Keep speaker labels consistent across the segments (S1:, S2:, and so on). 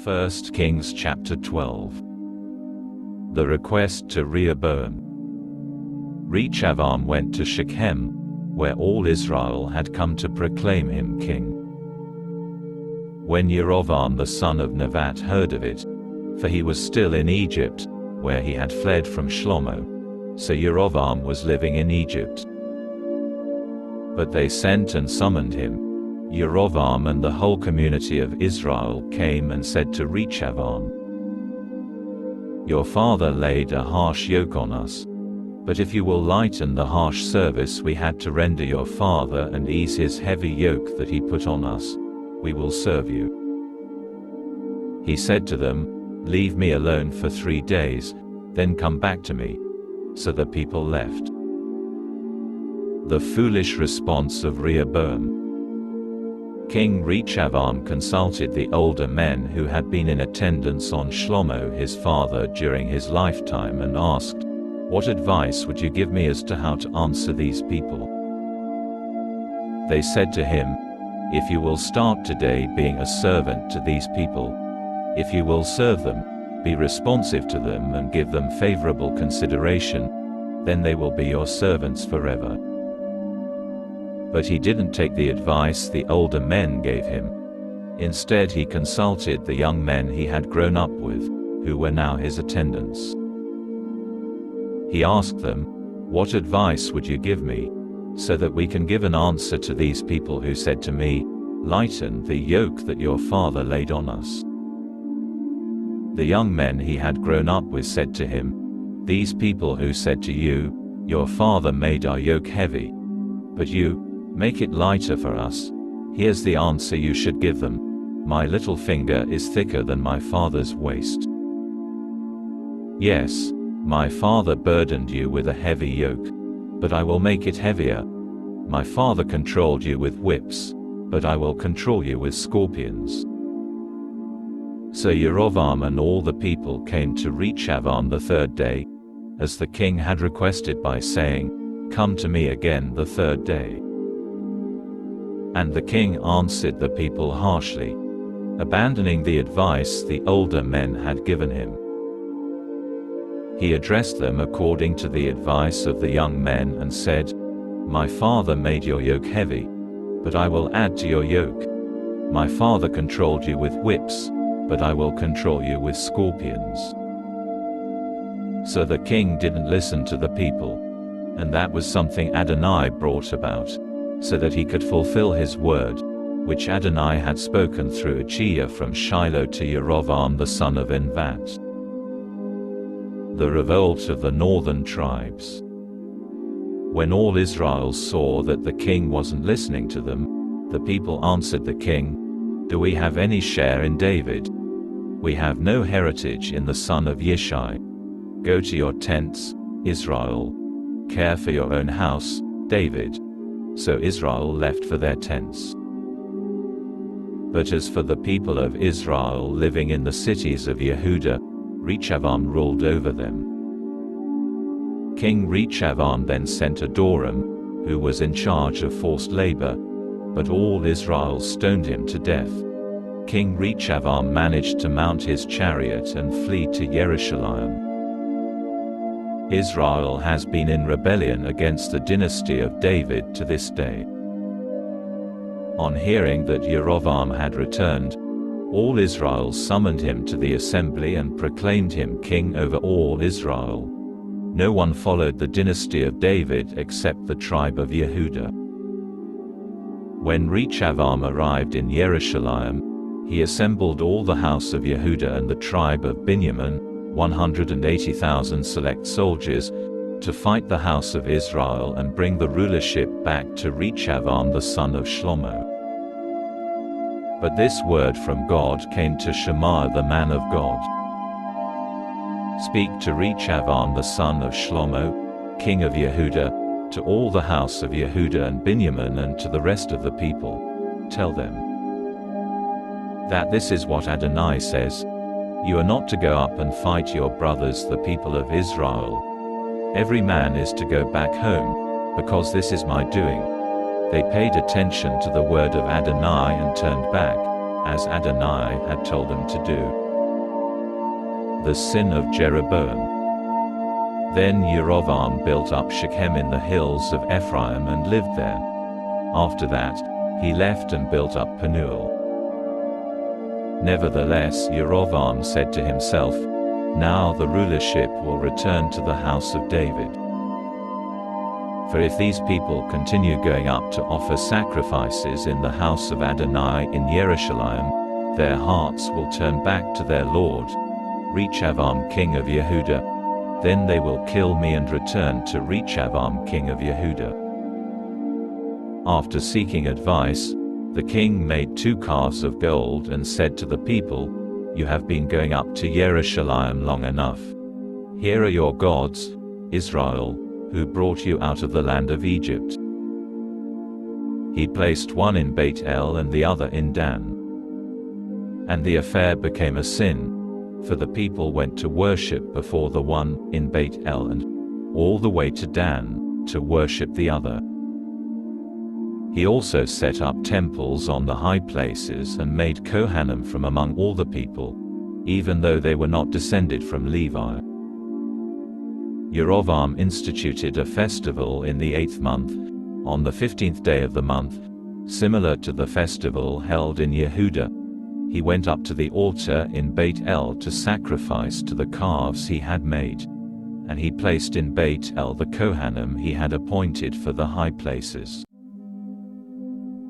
S1: 1 Kings chapter 12. The request to Rehoboam. Rehoboam went to Shechem, where all Israel had come to proclaim him king. When Jeroboam the son of Nebat heard of it, for he was still in Egypt, where he had fled from Shlomo, so Jeroboam was living in Egypt. But they sent and summoned him. Jeroboam and the whole community of Israel came and said to Rehoboam, "Your father laid a harsh yoke on us. But if you will lighten the harsh service we had to render your father and ease his heavy yoke that he put on us, we will serve you." He said to them, "Leave me alone for 3 days, then come back to me." So the people left. The foolish response of Rehoboam. King Rehoboam consulted the older men who had been in attendance on Shlomo his father during his lifetime and asked, "What advice would you give me as to how to answer these people?" They said to him, "If you will start today being a servant to these people, if you will serve them, be responsive to them and give them favorable consideration, then they will be your servants forever." But he didn't take the advice the older men gave him. Instead he consulted the young men he had grown up with, who were now his attendants. He asked them, "What advice would you give me, so that we can give an answer to these people who said to me, 'Lighten the yoke that your father laid on us'?" The young men he had grown up with said to him, "These people who said to you, 'Your father made our yoke heavy,' but you, 'Make it lighter for us,' here's the answer you should give them: 'My little finger is thicker than my father's waist.' Yes, my father burdened you with a heavy yoke, but I will make it heavier. My father controlled you with whips, but I will control you with scorpions." So Jeroboam and all the people came to Rehoboam the 3rd day, as the king had requested by saying, "Come to me again the 3rd day." And the king answered the people harshly, abandoning the advice the older men had given him. He addressed them according to the advice of the young men and said, "My father made your yoke heavy, but I will add to your yoke. My father controlled you with whips, but I will control you with scorpions." So the king didn't listen to the people, and that was something Adonai brought about, so that he could fulfill his word, which Adonai had spoken through Achijah from Shiloh to Jeroboam the son of Nebat. The revolt of the northern tribes. When all Israel saw that the king wasn't listening to them, the people answered the king, "Do we have any share in David? We have no heritage in the son of Yishai. Go to your tents, Israel. Care for your own house, David." So Israel left for their tents. But as for the people of Israel living in the cities of Yehudah, Rehoboam ruled over them. King Rehoboam then sent Adoram, who was in charge of forced labor, but all Israel stoned him to death. King Rehoboam managed to mount his chariot and flee to Jerusalem. Israel has been in rebellion against the dynasty of David to this day. On hearing that Jeroboam had returned, all Israel summoned him to the assembly and proclaimed him king over all Israel. No one followed the dynasty of David except the tribe of Yehudah. When Rehoboam arrived in Jerusalem, he assembled all the house of Yehudah and the tribe of Benjamin, 180,000 select soldiers, to fight the house of Israel and bring the rulership back to Rehoboam the son of Shlomo. But this word from God came to Shemaiah the man of God. "Speak to Rehoboam the son of Shlomo, king of Yehudah, to all the house of Yehudah and Benjamin and to the rest of the people. Tell them that this is what Adonai says: You are not to go up and fight your brothers the people of Israel. Every man is to go back home, because this is my doing." They paid attention to the word of Adonai and turned back, as Adonai had told them to do. The sin of Jeroboam. Then Jeroboam built up Shechem in the hills of Ephraim and lived there. After that, he left and built up Penuel. Nevertheless, Jeroboam said to himself, "Now the rulership will return to the house of David. For if these people continue going up to offer sacrifices in the house of Adonai in Jerusalem, their hearts will turn back to their Lord, Rehoboam king of Yehudah. Then they will kill me and return to Rehoboam king of Yehudah." After seeking advice, the king made 2 calves of gold and said to the people, "You have been going up to Jerusalem long enough. Here are your gods, Israel, who brought you out of the land of Egypt." He placed one in Beit El and the other in Dan. And the affair became a sin, for the people went to worship before the one in Beit El and all the way to Dan to worship the other. He also set up temples on the high places and made Kohanim from among all the people, even though they were not descended from Levi. Jeroboam instituted a festival in the 8th month, on the 15th day of the month, similar to the festival held in Yehudah. He went up to the altar in Beit El to sacrifice to the calves he had made, and he placed in Beit El the Kohanim he had appointed for the high places.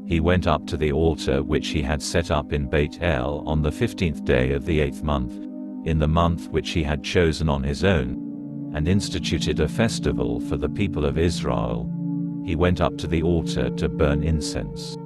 S1: He went up to the altar which he had set up in Beit El on the 15th day of the 8th month, in the month which he had chosen on his own, and instituted a festival for the people of Israel. He went up to the altar to burn incense.